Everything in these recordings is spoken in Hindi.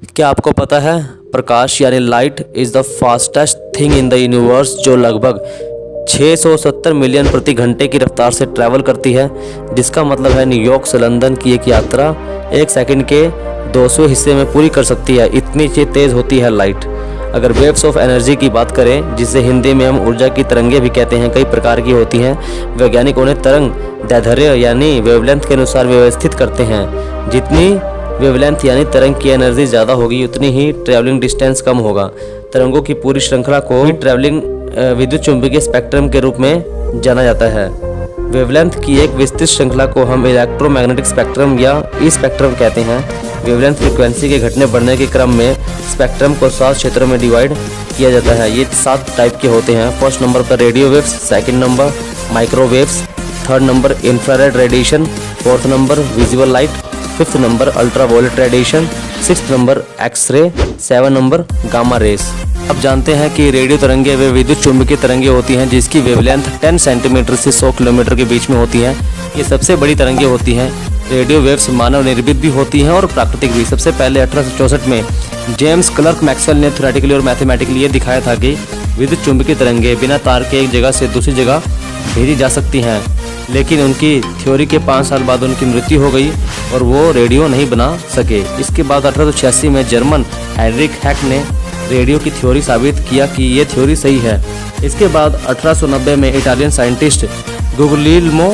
क्या आपको पता है प्रकाश यानी light is the fastest thing in the universe, जो लगभग 670 मिलियन प्रति घंटे की रफ्तार से ट्रैवल करती है, जिसका मतलब है न्यूयॉर्क से लंदन की एक यात्रा 1 सेकंड के 200 हिस्से में पूरी कर सकती है। इतनी तेज़ होती है लाइट। अगर वेव्स ऑफ एनर्जी की बात करें, जिसे हिंदी में हम ऊर्जा की तरंगे भी कहते हैं, कई प्रकार की होती हैं। वैज्ञानिक उन्हें तरंग दैर्ध्य यानी वेवलेंथ के अनुसार व्यवस्थित करते हैं। जितनी वेवलेंथ यानी तरंग की एनर्जी ज़्यादा होगी, उतनी ही ट्रैवलिंग डिस्टेंस कम होगा। तरंगों की पूरी श्रृंखला को ट्रैवलिंग विद्युत चुंबकीय स्पेक्ट्रम के रूप में जाना जाता है। वेवलेंथ की एक विस्तृत श्रृंखला को हम इलेक्ट्रोमैग्नेटिक स्पेक्ट्रम या ई स्पेक्ट्रम कहते हैं। वेवलेंथ फ्रीक्वेंसी के घटने बढ़ने के क्रम में स्पेक्ट्रम को 7 क्षेत्रों में डिवाइड किया जाता है। ये 7 टाइप के होते हैं। फर्स्ट नंबर पर radio waves, second number microwaves, third number infrared radiation, fourth number visible light, fifth number ultraviolet radiation, sixth number X ray, 7 number gamma rays. अब जानते हैं कि रेडियो तरंगे वे विद्युत चुंबकीय तरंगे होती हैं जिसकी वेवलेंथ 10 सेंटीमीटर से 100 किलोमीटर के बीच में होती हैं। ये सबसे बड़ी तरंगे होती हैं। रेडियो वेव्स मानव निर्मित भी होती हैं और प्राकृतिक भी। सबसे पहले 1864 में जेम्स क्लर्क मैक्सवेल ने थ्योरेटिकली और मैथमेटिकली ये दिखाया था कि विद्युत चुंबकीय तरंगे बिना तार के एक जगह से दूसरी जगह भेजी जा सकती हैं, लेकिन उनकी थ्योरी के 5 साल बाद उनकी मृत्यु हो गई और वो रेडियो नहीं बना सके। इसके बाद 1886 में जर्मन हेनरिक हैक ने रेडियो की थ्योरी साबित किया कि ये थ्योरी सही है। इसके बाद 1890 में इटालियन साइंटिस्ट गुगलिएल्मो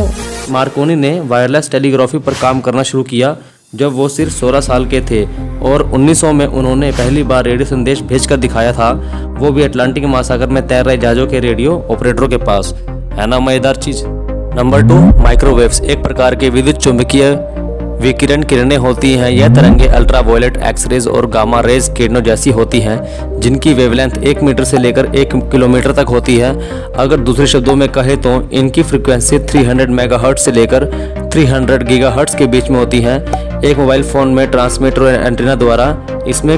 मार्कोनी ने वायरलेस टेलीग्राफी पर काम करना शुरू किया जब वो सिर्फ 16 साल के थे, और 1900 में उन्होंने पहली बार रेडियो संदेश भेजकर दिखाया था, वो भी अटलांटिक महासागर में तैर रहे जहाज़ों के रेडियो ऑपरेटरों के पास। है ना मजेदार चीज़। नंबर 2, माइक्रोवेव्स एक प्रकार के विद्युत चुंबकीय विकिरण किरणें होती हैं। यह तरंगे अल्ट्रावायलेट, एक्सरेज और गामा रेज किरणों जैसी होती हैं, जिनकी वेवलेंथ 1 मीटर से लेकर 1 किलोमीटर तक होती है। अगर दूसरे शब्दों में कहें तो इनकी फ्रीक्वेंसी 300 मेगाहर्ट्ज से लेकर 300 गीगाहर्ट्ज के बीच में होती है। एक मोबाइल फ़ोन में ट्रांसमीटर और एंटीना द्वारा इसमें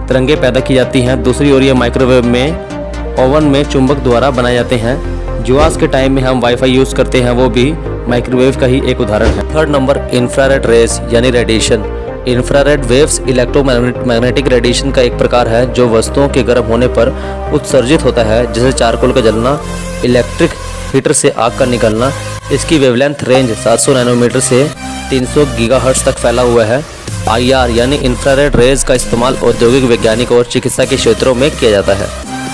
तरंगे पैदा की जाती हैं। दूसरी ओर ये माइक्रोवेव में ओवन में चुंबक द्वारा बनाए जाते हैं। जो आज के टाइम में हम वाईफाई यूज़ करते हैं, वो भी माइक्रोवेव का ही एक उदाहरण है। थर्ड नंबर इंफ्रारेड रेज यानी radiation. Infrared waves electromagnetic radiation का एक प्रकार है जो वस्तुओं के गर्म होने पर उत्सर्जित होता है, जैसे चारकोल का जलना, इलेक्ट्रिक हीटर से आग का निकलना। इसकी वेवलेंथ रेंज 700 नैनोमीटर से 300 गीगाहर्ट्ज तक फैला हुआ है। IR यानी इंफ्रारेड रेज का इस्तेमाल औद्योगिक, वैज्ञानिक और चिकित्सा के क्षेत्रों में किया जाता है।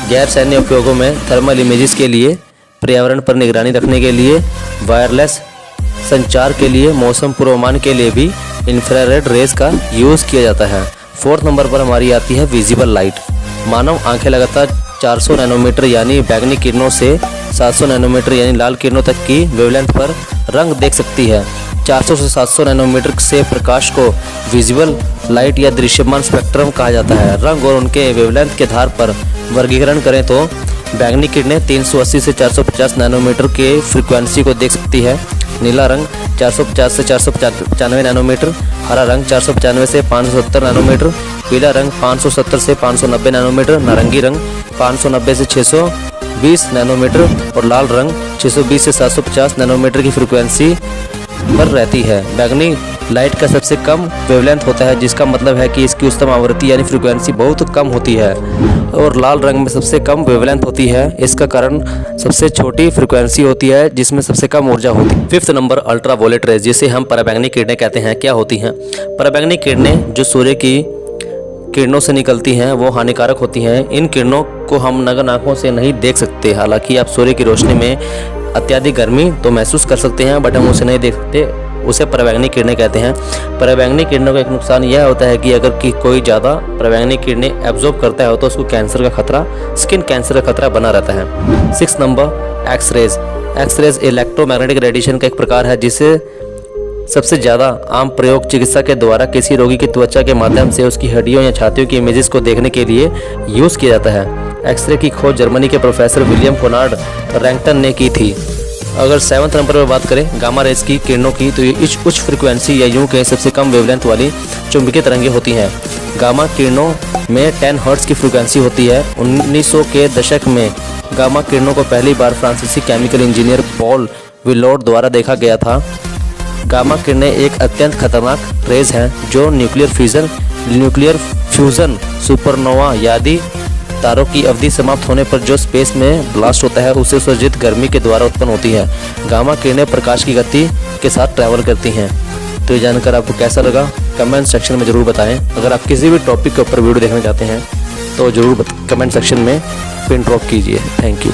गैर सैन्य उपयोगों में थर्मल इमेजेस के लिए, पर्यावरण पर निगरानी रखने के लिए, वायरलेस संचार के लिए, मौसम पूर्वानुमान के लिए भी इंफ्रारेड रेज का यूज़ किया जाता है। फोर्थ नंबर पर हमारी आती है विजिबल लाइट। मानव आंखें लगातार 400 नैनोमीटर यानी बैंगनी किरणों से 700 नैनोमीटर यानी लाल किरणों तक की वेवलेंथ पर रंग देख सकती है। 400 से 700 नैनोमीटर से प्रकाश को विजिबल लाइट या दृश्यमान स्पेक्ट्रम कहा जाता है। रंग और उनके वेवलेंथ के आधार पर वर्गीकरण करें तो बैंगनी किरणें 380 से 450 नैनोमीटर के फ्रीक्वेंसी को देख सकती है। नीला रंग 450 से 495 नैनोमीटर, हरा रंग 495 से 570 नैनोमीटर, पीला रंग 570 से 590 नैनोमीटर, नारंगी रंग 590 से 620 नैनोमीटर और लाल रंग 620 से 750 नैनोमीटर की फ्रीक्वेंसी पर रहती है। बैंगनी लाइट का सबसे कम वेवलेंथ होता है, जिसका मतलब है कि इसकी उच्चतम आवृत्ति यानी फ्रीक्वेंसी बहुत कम होती है, और लाल रंग में सबसे कम वेवलेंथ होती है। इसका कारण सबसे छोटी फ्रीक्वेंसी होती है जिसमें सबसे कम ऊर्जा होती है। फिफ्थ नंबर अल्ट्रावायलेट रेज, जिसे हम पराबैंगनी किरणें कहते हैं। क्या होती हैं? पराबैंगनी किरणें जो सूर्य की किरणों से निकलती हैं वो हानिकारक होती हैं। इन किरणों को हम नग्न आँखों से नहीं देख सकते। हालांकि आप सूर्य की रोशनी में अत्यधिक गर्मी तो महसूस कर सकते हैं, बट हम उसे नहीं देख सकते। उसे पराबैंगनी किरणें कहते हैं। पराबैंगनी किरणों का एक नुकसान यह होता है कि अगर कोई ज़्यादा पराबैंगनी किरणें एब्जॉर्ब करता है तो उसको कैंसर का खतरा, स्किन कैंसर का खतरा बना रहता है। 6 number X rays. X rays electromagnetic radiation का एक प्रकार है जिसे सबसे ज़्यादा आम प्रयोग चिकित्सा के द्वारा किसी रोगी की त्वचा के माध्यम से उसकी हड्डियों या छातियों की इमेजेस को देखने के लिए यूज़ किया जाता है। एक्सरे की खोज जर्मनी के प्रोफेसर विलियम कोनार्ड रैंगटन ने की थी। अगर 7वें नंबर पर बात करें गामा रेज की किरणों की, तो ये उच्च फ्रीक्वेंसी या यूं कहें सबसे कम वेवलेंथ वाली चुंबकीय तरंगे होती हैं। गामा किरणों में 10 हर्ट्ज की फ्रीक्वेंसी होती है। 1900 के दशक में गामा किरणों को पहली बार फ्रांसीसी केमिकल इंजीनियर पॉल विलोड द्वारा देखा गया था। गामा किरणें एक अत्यंत खतरनाक रेज हैं जो न्यूक्लियर फ्यूजन सुपरनोवा यानी तारों की अवधि समाप्त होने पर जो स्पेस में ब्लास्ट होता है उसे उत्सर्जित गर्मी के द्वारा उत्पन्न होती है। गामा किरणें प्रकाश की गति के साथ ट्रैवल करती हैं। तो ये जानकर आपको कैसा लगा कमेंट सेक्शन में ज़रूर बताएं। अगर आप किसी भी टॉपिक के ऊपर वीडियो देखना चाहते हैं तो ज़रूर कमेंट सेक्शन में पिन ड्रॉप कीजिए। Thank you.